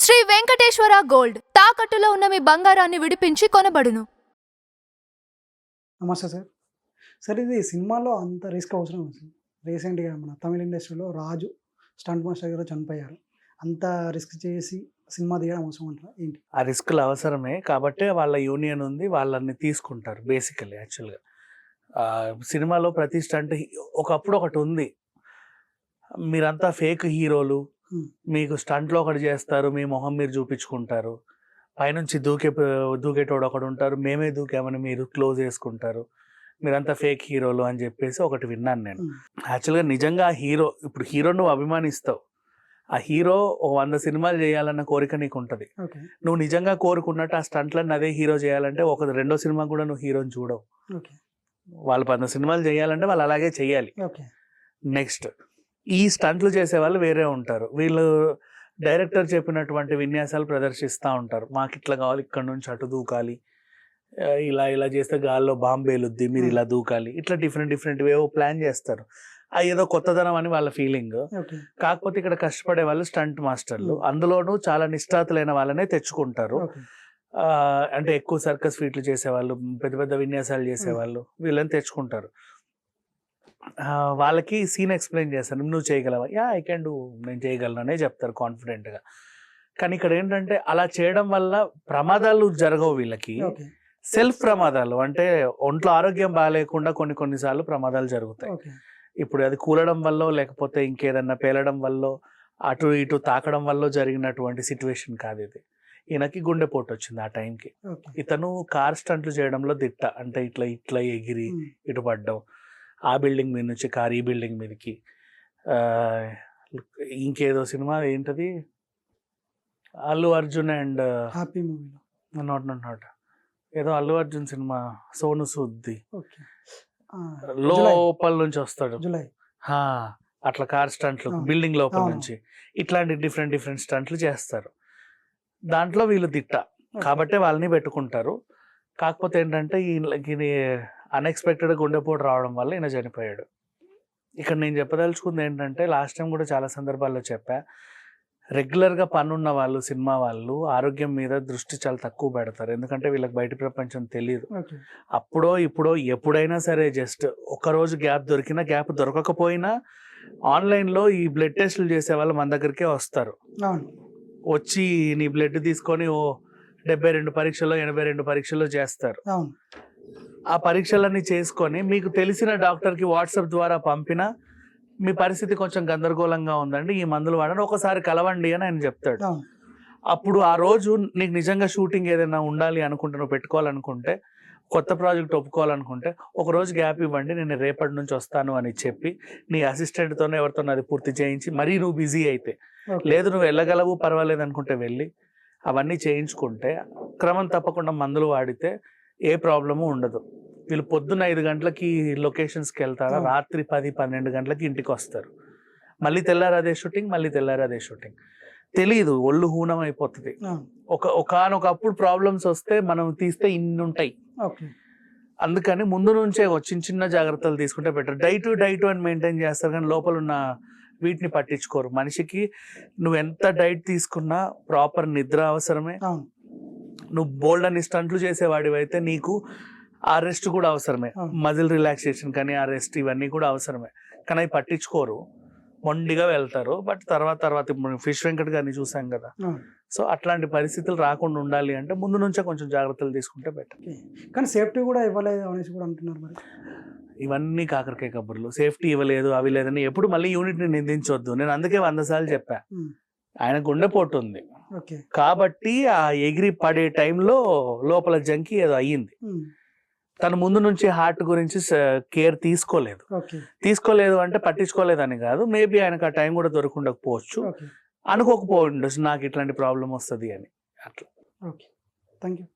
Shri Venkateswara gold తాకట్టులో ఉన్న మీ బంగారాన్ని విడిపించి కొనబడును. నమస్తే సార్. సార్, ఇది సినిమాలో అంత రిస్క్ అవసరం ఉంది సార్. రీసెంట్గా మన తమిళ ఇండస్ట్రీలో రాజు స్టంట్ మాస్టర్ గారు చనిపోయారు. అంత రిస్క్ చేసి సినిమా తీయడం అవసరం అంటారా ఏంటి? ఆ రిస్క్లు అవసరమే కాబట్టి వాళ్ళ యూనియన్ ఉంది, వాళ్ళని తీసుకుంటారు బేసికల్లీ. యాక్చువల్గా సినిమాలో ప్రతి స్టంట్ ఒకప్పుడు ఒకటి ఉంది, మీరంతా ఫేక్ హీరోలు, మీకు స్టంట్లో ఒకటి చేస్తారు, మీ మొహం మీరు చూపించుకుంటారు, పైనుంచి దూకేటోడు ఒకడు ఉంటారు, మేమే దూకామని మీరు క్లోజ్ చేసుకుంటారు, మీరంతా ఫేక్ హీరోలు అని చెప్పేసి ఒకటి విన్నాను నేను. యాక్చువల్గా నిజంగా హీరో, ఇప్పుడు హీరో నువ్వు అభిమానిస్తావు, ఆ హీరో 100 సినిమాలు చేయాలన్న కోరిక నీకు ఉంటుంది. నువ్వు నిజంగా కోరుకున్నట్టు ఆ స్టంట్లను అదే హీరో చేయాలంటే రెండో సినిమా కూడా నువ్వు హీరోని చూడవు. వాళ్ళు 100 సినిమాలు చేయాలంటే వాళ్ళు అలాగే చెయ్యాలి. నెక్స్ట్ ఈ స్టంట్లు చేసే వాళ్ళు వేరే ఉంటారు. వీళ్ళు డైరెక్టర్ చెప్పినటువంటి విన్యాసాలు ప్రదర్శిస్తూ ఉంటారు. మాకు ఇట్లా కావాలి, ఇక్కడ నుంచి అటు దూకాలి, ఇలా చేస్తే గాల్లో బాంబు వేలుద్ది, మీరు ఇలా దూకాలి, ఇట్లా డిఫరెంట్ ఏవో ప్లాన్ చేస్తారు. ఏదో కొత్తదనం అని వాళ్ళ ఫీలింగ్. కాకపోతే ఇక్కడ కష్టపడే వాళ్ళు స్టంట్ మాస్టర్లు, అందులోనూ చాలా నిష్ఠాతులైన వాళ్ళనే తెచ్చుకుంటారు. అంటే ఎక్కువ సర్కస్ ఫీట్లు చేసేవాళ్ళు, పెద్ద పెద్ద విన్యాసాలు చేసేవాళ్ళు, వీళ్ళని తెచ్చుకుంటారు. వాళ్ళకి సీన్ ఎక్స్ప్లెయిన్ చేస్తాను, నువ్వు చేయగలవా, ఐ కెన్ డూ, నేను చేయగలను అనే చెప్తారు కాన్ఫిడెంట్గా. కానీ ఇక్కడ ఏంటంటే అలా చేయడం వల్ల ప్రమాదాలు జరగవు వీళ్ళకి, సెల్ఫ్ ప్రమాదాలు. అంటే ఒంట్లో ఆరోగ్యం బాగాలేకుండా కొన్నిసార్లు ప్రమాదాలు జరుగుతాయి. ఇప్పుడు అది కూలడం వల్ల, లేకపోతే ఇంకేదన్నా పేలడం వల్ల, అటు ఇటు తాకడం వల్ల జరిగినటువంటి సిచ్యువేషన్ కాదు ఇది. ఈయనకి గుండెపోటు వచ్చింది ఆ టైంకి. ఇతను కార్ స్టంట్లు చేయడంలో దిట్ట. అంటే ఇట్లా ఎగిరి ఇటు పడ్డం, ఆ బిల్డింగ్ మీద నుంచి కార్ ఈ బిల్డింగ్ మీదకి. ఇంకేదో సినిమా ఏంటది, అల్లు అర్జున్ అండ్ హ్యాపీ మూవీలో నాట్ ఏదో అల్లు అర్జున్ సినిమా, సోను సూద్ది, లోపల నుంచి వస్తాడు, అట్లా కార్ స్టంట్లు బిల్డింగ్ లోపల నుంచి, ఇట్లాంటి డిఫరెంట్ స్టంట్లు చేస్తారు. దాంట్లో వీళ్ళు దిట్ట కాబట్టి వాళ్ళని పెట్టుకుంటారు. కాకపోతే ఏంటంటే ఈయనకి అన్ఎక్స్పెక్టెడ్ గుండెపోటు రావడం వల్ల ఈయన చనిపోయాడు. ఇక్కడ నేను చెప్పదలుచుకుంది ఏంటంటే, లాస్ట్ టైం కూడా చాలా సందర్భాల్లో చెప్పా, రెగ్యులర్గా పనున్న వాళ్ళు, సినిమా వాళ్ళు ఆరోగ్యం మీద దృష్టి చాలా తక్కువ పెడతారు. ఎందుకంటే వీళ్ళకి బయట ప్రపంచం తెలియదు. అప్పుడో ఇప్పుడో ఎప్పుడైనా సరే జస్ట్ ఒకరోజు గ్యాప్ దొరికినా, గ్యాప్ దొరకకపోయినా ఆన్లైన్లో ఈ బ్లడ్ టెస్టులు చేసే వాళ్ళు మన దగ్గరికే వస్తారు. వచ్చి నీ బ్లడ్ తీసుకొని 72 పరీక్షల్లో 82 పరీక్షల్లో చేస్తారు. ఆ పరీక్షలన్నీ చేసుకొని మీకు తెలిసిన డాక్టర్కి వాట్సాప్ ద్వారా పంపిన, మీ పరిస్థితి కొంచెం గందరగోళంగా ఉందండి, ఈ మందులు వాడండి, ఒకసారి కలవండి అని ఆయన చెప్తాడు. అప్పుడు ఆ రోజు నీకు నిజంగా షూటింగ్ ఏదైనా ఉండాలి అనుకుంటే, నువ్వు పెట్టుకోవాలనుకుంటే, కొత్త ప్రాజెక్ట్ ఒప్పుకోవాలనుకుంటే, ఒక రోజు గ్యాప్ ఇవ్వండి, నేను రేపటి నుంచి వస్తాను అని చెప్పి నీ అసిస్టెంట్తోనే ఎవరితోనే అది పూర్తి చేయించి, మరీ నువ్వు బిజీ అయితే, లేదు నువ్వు వెళ్ళగలవు పర్వాలేదు అనుకుంటే వెళ్ళి అవన్నీ చేయించుకుంటే, క్రమం తప్పకుండా మందులు వాడితే ఏ ప్రాబ్లము ఉండదు. వీళ్ళు పొద్దున్న 5 గంటలకి లొకేషన్స్కి వెళ్తారా, రాత్రి 10-12 గంటలకి ఇంటికి వస్తారు. మళ్ళీ తెల్లారు అదే షూటింగ్. తెలీదు, ఒళ్ళు హూనం అయిపోతుంది. ఒకనొకప్పుడు ప్రాబ్లమ్స్ వస్తే మనం తీస్తే ఇన్ని ఉంటాయి. అందుకని ముందు నుంచే చిన్న జాగ్రత్తలు తీసుకుంటే బెటర్. డైట్ అని మెయింటైన్ చేస్తారు, కానీ లోపల ఉన్న వీటిని పట్టించుకోరు. మనిషికి నువ్వు ఎంత డైట్ తీసుకున్నా ప్రాపర్ నిద్ర అవసరమే. నువ్వు బోల్డ్ అని స్టంట్లు చేసేవాడివైతే నీకు ఆ రెస్ట్ కూడా అవసరమే. మజిల్ రిలాక్సేషన్ కానీ ఆ రెస్ట్, ఇవన్నీ కూడా అవసరమే. కానీ అవి పట్టించుకోరు, మొండిగా వెళ్తారు. బట్ తర్వాత ఇప్పుడు ఫిష్ వెంకట్ గారిని చూసాం కదా. సో అట్లాంటి పరిస్థితులు రాకుండా ఉండాలి అంటే ముందు నుంచే కొంచెం జాగ్రత్తలు తీసుకుంటే బెటర్. కానీ సేఫ్టీ కూడా ఇవ్వలేదు అనేసి కూడా అంటున్నారు. మరి ఇవన్నీ కాకరకాయ కబుర్లు. సేఫ్టీ ఇవ్వలేదు, అవి లేదని ఎప్పుడు మళ్ళీ యూనిట్ని నిందించొద్దు. నేను అందుకే 100 సార్లు చెప్పా, ఆయన గుండెపోటు ఉంది కాబట్టి ఆ ఎగిరి పడే టైంలో లోపల జంకి ఏదో అయ్యింది. తను ముందు నుంచి హార్ట్ గురించి కేర్ తీసుకోలేదు అంటే పట్టించుకోలేదని కాదు, మేబీ ఆయనకు ఆ టైం కూడా దొరకకపోవచ్చు, అనుకోకపోవచ్చు నాకు ఇట్లాంటి ప్రాబ్లం వస్తుంది అని. అట్లా. Thank you.